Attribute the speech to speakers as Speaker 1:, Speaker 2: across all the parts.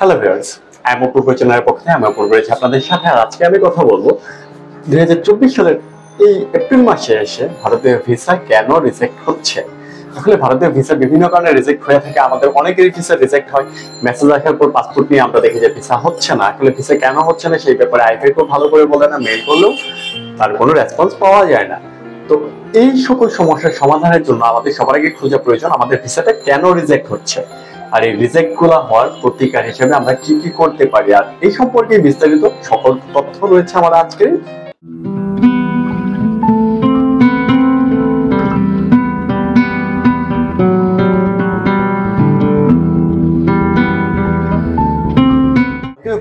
Speaker 1: Hello viewers, আমি অপূর্ব চ্যানেলের পক্ষ থেকে আমি অপূর্ব রয়েছি আপনাদের সাথে। আর আজকে আমি কথা বলবো 2024 সালের এই এপ্রিল মাসে এসে ভারতীয় ভিসা কেন রিজেক্ট হচ্ছে। আসলে ভারতীয় ভিসা বিভিন্ন কারণে রিজেক্ট হয়ে থাকে। আমাদের অনেকেরই ভিসা রিজেক্ট হয়। মেসেজ আসার পর পাসপোর্ট নিয়ে আমরা দেখি যে ভিসা হচ্ছে না। আসলে ভিসা কেন হচ্ছে না সেই ব্যাপারে আইফেকও ভালো করে বলে না, মেইল করলেও তার কোনো রেসপন্স পাওয়া যায় না। তো এই সকল সমস্যার সমাধানের জন্য আমাদের সবার আগে খোঁজা প্রয়োজন আমাদের ভিসাটা কেন রিজেক্ট হচ্ছে, আর এই রিজেক্ট গুলো হওয়ার প্রতিকার হিসেবে আমরা কি কি করতে পারি, আর এই সম্পর্কে বিস্তারিত সকল তথ্য রয়েছে আমার আজকের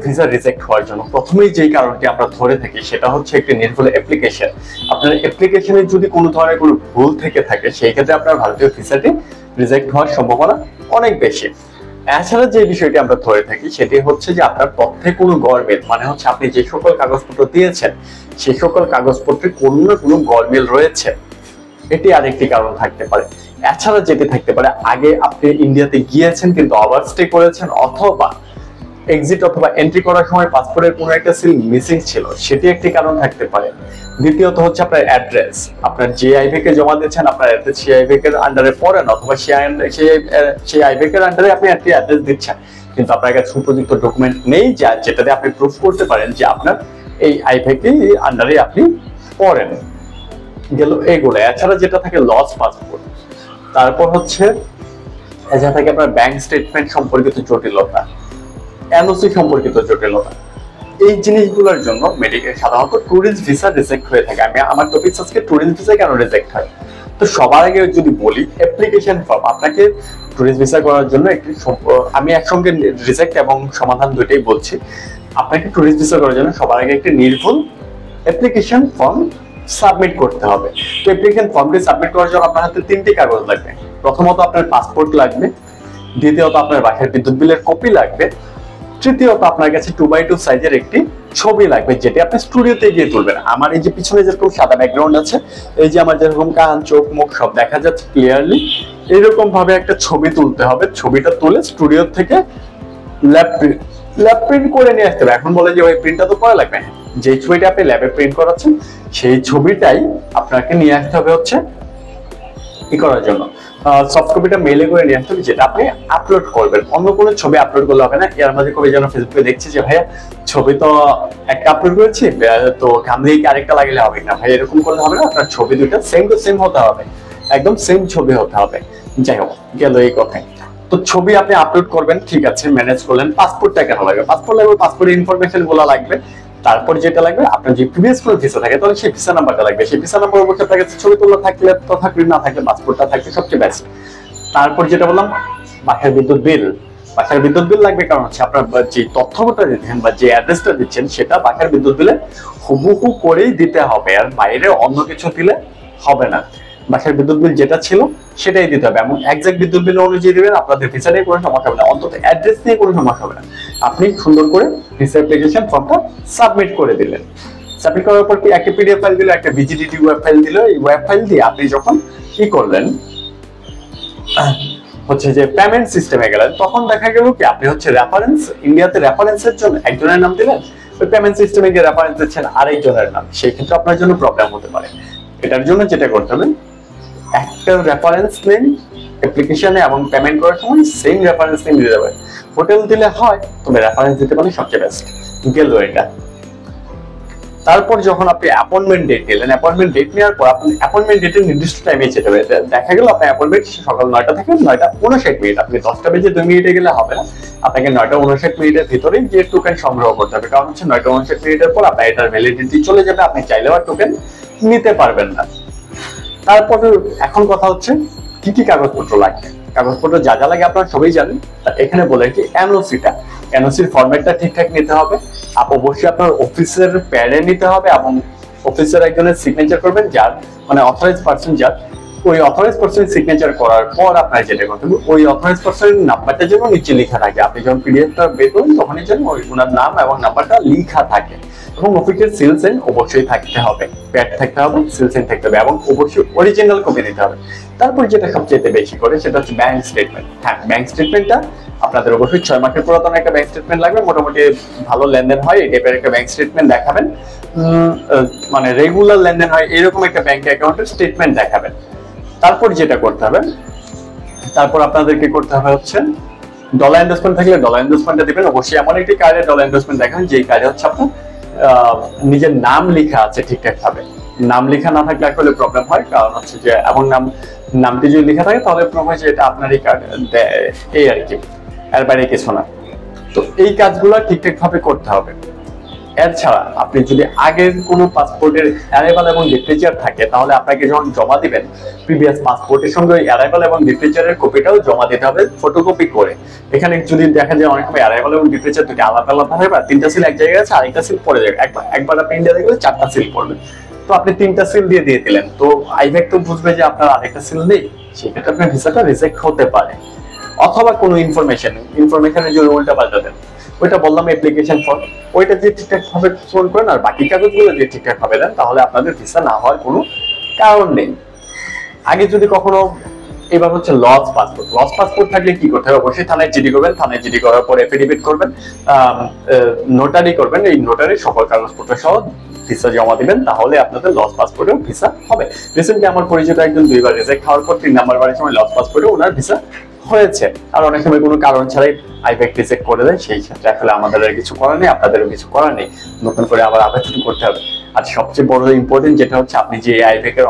Speaker 1: ভিসা রিজেক্ট হওয়ার জন্য প্রথমেই যেই কারণটি আমরা ধরে থাকি সেটা হচ্ছে একটি নির্ভুল অ্যাপ্লিকেশন। আপনার অ্যাপ্লিকেশনে যদি কোনো ধরনের কোনো ভুল থেকে থাকে সেই ক্ষেত্রে আপনার ভারতীয় ভিসাটি রিজেক্ট হওয়ার সম্ভাবনা অনেক বেশি। এছাড়া যে বিষয়টি আমরা ধরে থাকি সেটি হচ্ছে যে আপনার তথ্যে কোনো গরমিল, মানে হচ্ছে আপনি যে সকল কাগজপত্র দিয়েছেন সেই সকল কাগজপত্রে কোনো না কোনো গরমিল রয়েছে, এটি আরেকটি কারণ থাকতে পারে। এছাড়া যেটি থাকতে পারে আগে আপনি ইন্ডিয়াতে গিয়েছেন কিন্তু ওভারস্টে করেছেন, অথবা এক্সিট অথবা এন্ট্রি করার সময় পাসপোর্টের কোনো একটা সিল মিসিং ছিল, সেটি একটি কারণ থাকতে পারে। দ্বিতীয়ত হচ্ছে আপনার অ্যাড্রেস, আপনার যে আইভেকে জমা দিচ্ছেন আপনার অ্যাড্রেস সেই আইভেকের আন্ডারে পড়ে না, অথবা সেই আইভেকের আন্ডারে আপনি একটি অ্যাড্রেস দিচ্ছেন কিন্তু আপনার কাছে উপযুক্ত ডকুমেন্ট নেই যেটাতে আপনি প্রুফ করতে পারেন যে আপনার এই আইভেকের আন্ডারে আপনি পড়েন। গেল এগুলো। এছাড়া যেটা থাকে লস পাসপোর্ট, তারপর হচ্ছে এছাড়া থাকে আপনার ব্যাংক স্টেটমেন্ট সম্পর্কিত জটিলতা, এনওসি সম্পর্কিত জটিলতা। এই জিনিসগুলোর জন্য সাধারণত ট্যুরিস্ট ভিসা রিজেক্ট হয়ে থাকে। আমি আমার টপিক আজকে ট্যুরিস্ট ভিসা কেন রিজেক্ট হয়। তো সবার আগে যদি বলি অ্যাপ্লিকেশন ফর্ম, আপনাকে ট্যুরিস্ট ভিসা করার জন্য একটি আমি একসঙ্গে রিজেক্ট এবং সমাধান দুইটাই বলছি। আপনাকে ট্যুরিস্ট ভিসা করার জন্য সবার আগে একটি নির্ভুল অ্যাপ্লিকেশন ফর্ম সাবমিট করতে হবে। তো অ্যাপ্লিকেশন ফর্মটি সাবমিট করার জন্য আপনার হাতে তিনটি কাগজ লাগবে। প্রথমত আপনার পাসপোর্ট লাগবে, দ্বিতীয়ত আপনার বাসার বিদ্যুৎ বিলের কপি লাগবে, তৃতীয়ত আপনার কাছে 2x2 সাইজের একটি ছবি লাগবে যেটি আপনি স্টুডিওতে গিয়ে তুলবেন। আমার এই যে পিছনে যেরকম সাদা ব্যাকগ্রাউন্ড আছে, এই যে আমার যেরকম কান চোখ মুখ সব দেখা যাচ্ছে ক্লিয়ারলি, এরকম ভাবে একটা ছবি তুলতে হবে। ছবিটা তুলে স্টুডিও থেকে ল্যাব প্রিন্ট করে নিয়ে আসতে হবে। এখন বলে যে ওই প্রিন্টটা তো করা লাগবে, যে ছবিটা আপনি ল্যাবে প্রিন্ট করাচ্ছেন সেই ছবিটাই আপনাকে নিয়ে আসতে হবে হচ্ছে কি করার জন্য, সফট কপিটা মেইলে করে নিয়ে আসতে হবে, যেটা আপনি আপলোড করবেন। অন্য কোনো ছবি আপলোড করলে হবে না। এর মাঝে কবি যেন ফেসবুকে দেখছি যে ভাইয়া ছবি তো একটা আপলোড করেছি তো কাম দিয়ে আরেকটা লাগালে হবে না, ভাই এরকম করলে হবে না। আপনার ছবি দুইটা সেম টু সেম হতে হবে, একদম সেম ছবি হতে হবে। যাই হোক, গেল এই কথাই। তো ছবি আপনি আপলোড করবেন, ঠিক আছে, ম্যানেজ করলেন। পাসপোর্টটা কেন লাগবে? পাসপোর্ট লাগবে, পাসপোর্টের ইনফরমেশন গুলো লাগবে। তারপর যেটা লাগবে আপনার যে প্রিভিয়াস কোনো ভিসা থাকে তাহলে সেই ভিসা নাম্বারটা লাগবে। সেই ভিসা নাম্বার উপর আপনার কাছে ছবি তোলা থাকলে তো থাকবে, না থাকলে পাসপোর্টটা থাকবে, সবচেয়ে বেস্ট। তারপর যেটা বললাম বাসার বিদ্যুৎ বিল, বাসার বিদ্যুৎ বিল লাগবে। কারণ হচ্ছে আপনার যে তথ্যটা দিচ্ছেন বা যে অ্যাড্রেসটা দিচ্ছেন সেটা বাসার বিদ্যুৎ বিলে হুবহু করেই দিতে হবে, আর বাইরে অন্য কিছু দিলে হবে না। বাসার বিদ্যুৎ বিল যেটা ছিল সেটাই দিতে হবে এবং একজ্যাক্ট বিদ্যুৎ বিল অনুযায়ী দিবেন। আপনাদের ভিসা নিয়ে কোনো সমস্যা হবে না, অন্তত অ্যাড্রেস নিয়ে কোনো সমস্যা হবে না। আপনি সুন্দর করে ভিসা অ্যাপ্লিকেশন ফর্মটা সাবমিট করে দিলেন। সাবমিট করার পর একটা পিডিএফ ফাইল দিল, একটা ভিজিডিটি ওয়েব ফাইল দিল। এই ওয়েব ফাইল দিয়ে আপনি যখন কি করলেন হচ্ছে যে পেমেন্ট সিস্টেমে গেলেন, তখন দেখা গেল কি আপনি হচ্ছে রেফারেন্স, ইন্ডিয়াতে রেফারেন্সের জন্য একজনের নাম দিলেন, ওই পেমেন্ট সিস্টেমে গিয়ে রেফারেন্স দিচ্ছেন আরেকজনের নাম, সেই ক্ষেত্রে আপনার জন্য প্রবলেম হতে পারে। এটার জন্য যেটা করতে হবে, একটা রেফারেন্স নেম অ্যাপ্লিকেশনে এবং পেমেন্ট করার সময় সেম রেফারেন্স নেম দিতে হবে। হোটেল দিলে হয়, তবে রেফারেন্স দিতে পারলে সবচেয়ে বেস্ট। গেল এটা। তারপর যখন আপনি অ্যাপয়েন্টমেন্ট ডেট নিলেন, অ্যাপয়েন্টমেন্ট ডেট নেওয়ার পর আপনি অ্যাপয়েন্টমেন্ট ডেটের নির্দিষ্ট টাইমে যেতে হবে। দেখা গেল আপনার অ্যাপয়েন্টমেন্ট সকাল 9টা থেকে 9:59। আপনি 10টা বেজে 2 মিনিটে গেলে হবে না, আপনাকে 9:59 ভিতরেই গিয়ে টোকেন সংগ্রহ করতে হবে। কারণ হচ্ছে 9:59 পর আপনার এটার ভ্যালিডিটি চলে যাবে, আপনি চাইলেও আর টোকেন নিতে পারবেন না। তারপর এখন কথা হচ্ছে কি কি কাগজপত্র লাগবে। কাগজপত্র যা যা লাগে আপনারা সবাই জানেন, এখানে বলে কি এনওসিটা, এনওসির ফরম্যাটটা ঠিকঠাক নিতে হবে। অবশ্যই আপনার অফিসের প্যাডে নিতে হবে এবং অফিসের একজনের সিগনেচার করবেন, যার মানে অথরাইজ পারসন, যার ওই অথরাইজ পারসনের সিগনেচার করার পর আপনার যেটা করতে হবে ওই অথরাইজ পারসনের নাম্বারটা যেন নিচে লেখা থাকে। আপনি যখন পিডিএফটা বের করেন তখনই যেন ওনার নাম এবং নাম্বারটা লেখা থাকে। এবং অফিসের সিল সাইন অবশ্যই থাকতে হবে, প্যাড থাকতে হবে, সিল সাইন থাকতে হবে এবং অবশ্যই অরিজিনাল কপি দিতে হবে। তারপর যেটা সবচেয়ে বেশি করে সেটা হচ্ছে ব্যাংক স্টেটমেন্ট। হ্যাঁ, ব্যাংক স্টেটমেন্টটা আপনাদের অবশ্যই 6 মাসের পুরাতন একটা ব্যাংক স্টেটমেন্ট লাগবে, মোটামুটি ভালো লেনদেন হয় এই টাইপের একটা ব্যাংক স্টেটমেন্ট দেখাবেন, মানে রেগুলার লেনদেন হয় এরকম একটা ব্যাংক অ্যাকাউন্টের স্টেটমেন্ট দেখাবেন। তারপর যেটা করতে হবে, তারপর আপনাদেরকে করতে হবে হচ্ছে ডলার এন্ডোর্সমেন্ট থাকলে ডলার এন্ডোর্সমেন্টটা দিবেন। অবশ্যই এমন একটি কার্ডে ডলার এন্ডোর্সমেন্ট দেখান যেই কার্ডে হচ্ছে আপনার নিজের নাম লেখা আছে ঠিকঠাক ভাবে। নাম লেখা না থাকলে আসলে প্রবলেম হয়, কারণ হচ্ছে যে এমন নামটি যদি লেখা থাকে তাহলে প্রবলেম হয় যে এটা আপনারই কার্ড, এই আর কি, এর বাইরে কিছু না। তো এই কাজগুলো ঠিকঠাক ভাবে করতে হবে। এছাড়া আপনি যদি আগের কোনো পাসপোর্টের অ্যারাইভাল এবং লিটারেচার থাকে তাহলে আপনাকে যখন জমা দিবেন প্রিভিয়াস পাসপোর্টের সঙ্গে ওই অ্যারাইভাল এবং লিটারেচারের কপিটাও জমা দিতে হবে ফটোকপি করে। এখানে যদি দেখা যায় অনেক সময় অ্যারাইভাল এবং লিটারেচার দুটো আলাদা আলাদা হয়, বা 3টা সিল এক জায়গায় আছে আরেকটা সিল পড়ে যাবে, একবার আপনি ইন্ডিয়া দেখলে 4টা সিল পড়বে, তো আপনি 3টা সিল দিয়ে দিলেন, তো আইব্যাক তো বুঝবে যে আপনার আরেকটা সিল নেই, সেক্ষেত্রে আপনার ভিসাটা রিজেক্ট হতে পারে। অথবা কোনো ইনফরমেশনের যদি উল্টা পাল্টা দেন, ওইটা বললাম অ্যাপ্লিকেশন ফর্ম, ওইটা যে ঠিকঠাক ভাবে পূরণ করেন আর বাকি কাগজগুলো যে ঠিকঠাক ভাবে দেন তাহলে আপনাদের ভিসা না হওয়ার কোনো কারণ নেই। আগে যদি কখনো, এবার হচ্ছে লস পাসপোর্ট থাকলে কি করতে হবে, অবশ্যই থানায় জিডি করবেন, থানায় জিডি করার পর এফিডেভিট করবেন, নোটারি করবেন, এই নোটারি সকল কাগজপত্র সহ ভিসা জমা দিবেন, তাহলে আপনাদের লস পাসপোর্টেও ভিসা হবে। রিসেন্টলি আমার পরিচিত একজন 2বার রিজেক্ট হওয়ার পর 3 নাম্বার বারের সময় লস পাসপোর্টে ওনার ভিসা হয়েছে। আর অনেক সময় কোনো কারণ ছাড়াই আইব্যাক রিজেক্ট করে দেয়, সেই ক্ষেত্রে আসলে আমাদের আর কিছু করার নেই, আপনাদেরও কিছু করার নেই, নতুন করে আবার আবেদন করতে হবে। আর সবচেয়ে বড় ইম্পর্টেন্ট যেটা হচ্ছে আপনি যে আইব্যাক এর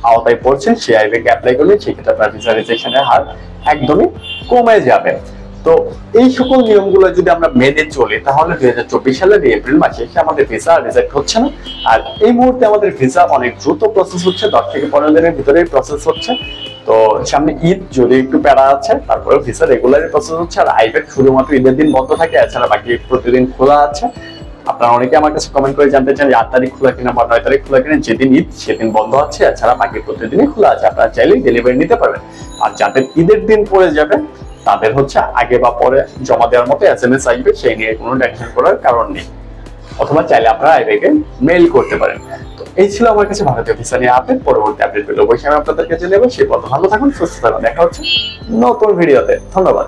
Speaker 1: আওতায় পড়ছেন সেই আইব্যাক অ্যাপ্লাই করলে সেক্ষেত্রে আপনার ভিসা রিজেকশনের হার একদমই কমে যাবে। তো এই সকল নিয়মগুলো যদি আমরা মেনে চলি তাহলে 2024 সালের এপ্রিল মাসে এসে আমাদের ভিসা রিজেক্ট হচ্ছে না। আর এই মুহূর্তে আমাদের ভিসা অনেক দ্রুত প্রসেস হচ্ছে, 10 থেকে 15 দিনের ভিতরেই প্রসেস হচ্ছে। তো সামনে ঈদ যদি একটু প্যারা আছে, তারপরে ভিসা রেগুলারই প্রসেস হচ্ছে। আর আইব্যাক শুধুমাত্র ঈদের দিন বন্ধ থাকে, এছাড়া বাকি প্রতিদিন খোলা আছে। আপনারা অনেকে আমার কাছে কমেন্ট করে জানতে চান যে 8 তারিখ খোলা কিনা বা 9 তারিখ খোলা কিনা, যেদিন ঈদ সেদিন বন্ধ আছে, এছাড়া বাকি প্রতিদিনই খোলা আছে, আপনারা চাইলেই ডেলিভারি নিতে পারবেন। আর যাদের ঈদের দিন পড়ে যাবে তাদের হচ্ছে আগে বা পরে জমা দেওয়ার মতো SMS আসবে, সেই নিয়ে কোনো টেনশন করার কারণ নেই। অথবা চাইলে আপনারা আইব্যাকে মেইল করতে পারেন। তো এই ছিল আমার কাছে ভারতীয় ভিসা নিয়ে আপডেট। পরবর্তী আপডেট পেলে অবশ্যই আমি আপনাদের কাছে নেব। সে পর্যন্ত ভালো থাকুন, সুস্থ থাকুন, দেখা হচ্ছে নতুন ভিডিওতে। ধন্যবাদ।